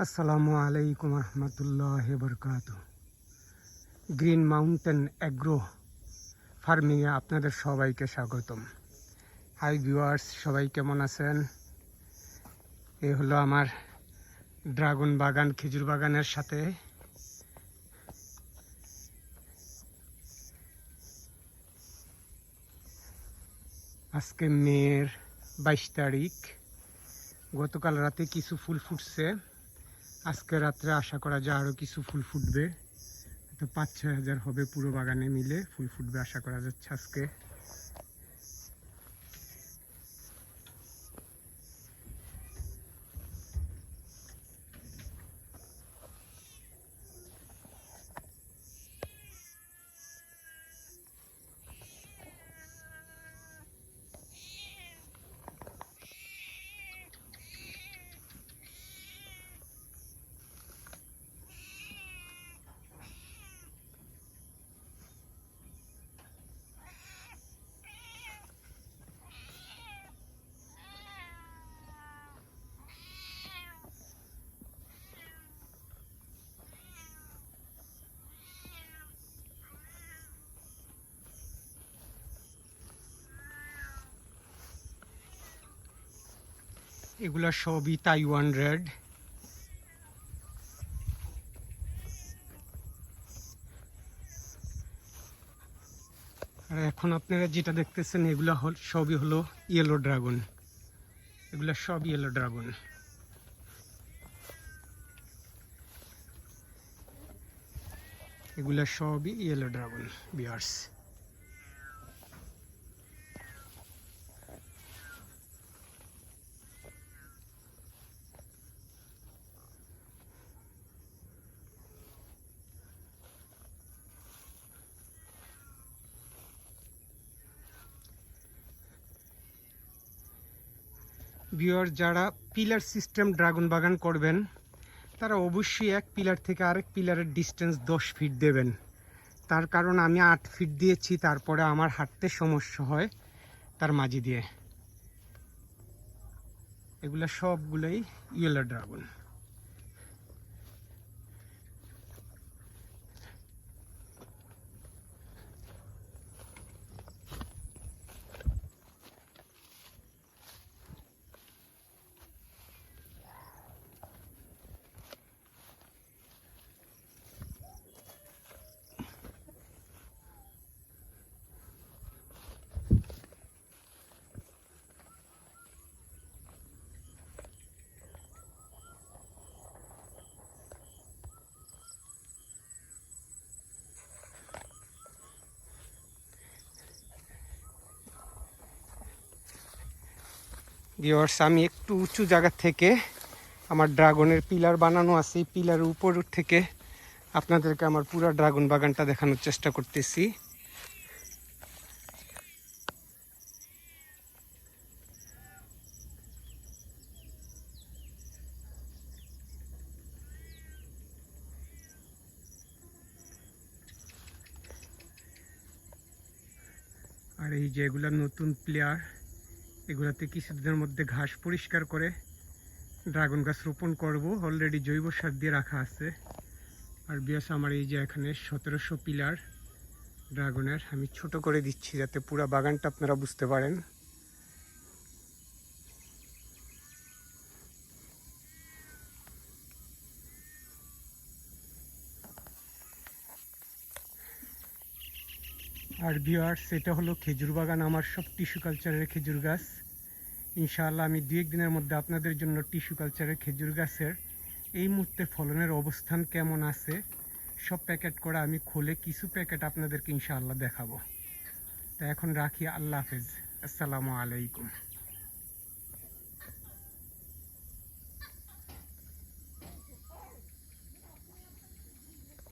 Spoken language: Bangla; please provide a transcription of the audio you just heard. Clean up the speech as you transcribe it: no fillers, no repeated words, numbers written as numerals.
আসসালামু আলাইকুম রহমতুল্লাহ বরকাতু। গ্রিন মাউন্টেন অ্যাগ্রো ফার্মিংয়ে আপনাদের সবাইকে স্বাগতম। হাই ভিউয়ার্স, সবাই কেমন আছেন? এ হলো আমার ড্রাগন বাগান, খেজুর বাগানের সাথে। আজকে মের 22 তারিখ। গতকাল রাতে কিছু ফুল ফুটছে, আজকে রাত্রে আশা করা যায় আরও কিছু ফুল ফুটবে। তো 5-6 হাজার হবে পুরো বাগানে মিলে ফুল ফুটবে আশা করা যাচ্ছে আজকে। এগুলা সবই তাইওয়ান রেড। আর এখন আপনারা যেটা দেখতেছেন এগুলা সবই হলো ইয়েলো ড্রাগন। এগুলা সব ইয়েলো ড্রাগন। এগুলা সবই ইয়েলো ড্রাগন ভিউয়ার্স। ভিউয়ার্স, যারা পিলার সিস্টেম ড্রাগন বাগান করবেন তারা অবশ্যই এক পিলার থেকে আরেক পিলারের ডিস্টেন্স 10 ফিট দেবেন। তার কারণ আমি 8 ফিট দিয়েছি, তারপরে আমার হাঁটতে সমস্যা হয় তার মাঝে দিয়ে। এগুলা সবগুলোই ইয়েলো ড্রাগন। ভিউয়ার্স, আমি একটু উঁচু জায়গা থেকে আমার ড্রাগনের পিলার বানানো আছে, এই পিলারের উপর থেকে আপনাদেরকে আমার পুরো ড্রাগন বাগানটা দেখানোর চেষ্টা করতেছি। আর এই যে এগুলা নতুন প্লেয়ার, এগুলাতে কিছুদিনের মধ্যে ঘাস পরিষ্কার করে ড্রাগন গাছ রোপণ করব। অলরেডি জৈব সার দিয়ে রাখা আছে। আর বিয়াস, আমার এই যে এখানে 1700 পিলার ড্রাগনের আমি ছোট করে দিচ্ছি যাতে পুরো বাগানটা আপনারা বুঝতে পারেন। আর ভিউয়ার্স, এটা হলো খেজুর বাগান, আমার সব টিস্যু কালচারের খেজুর গাছ। ইনশাআল্লাহ আমি 2-1 দিনের মধ্যে আপনাদের জন্য টিস্যু কালচারের খেজুর গাছের এই মুহূর্তে ফলনের অবস্থান কেমন আছে সব প্যাকেট করা আমি খুলে কিছু প্যাকেট আপনাদেরকে ইনশাআল্লাহ দেখাবো। তা এখন রাখি, আল্লাহ হাফেজ, আসসালামু আলাইকুম।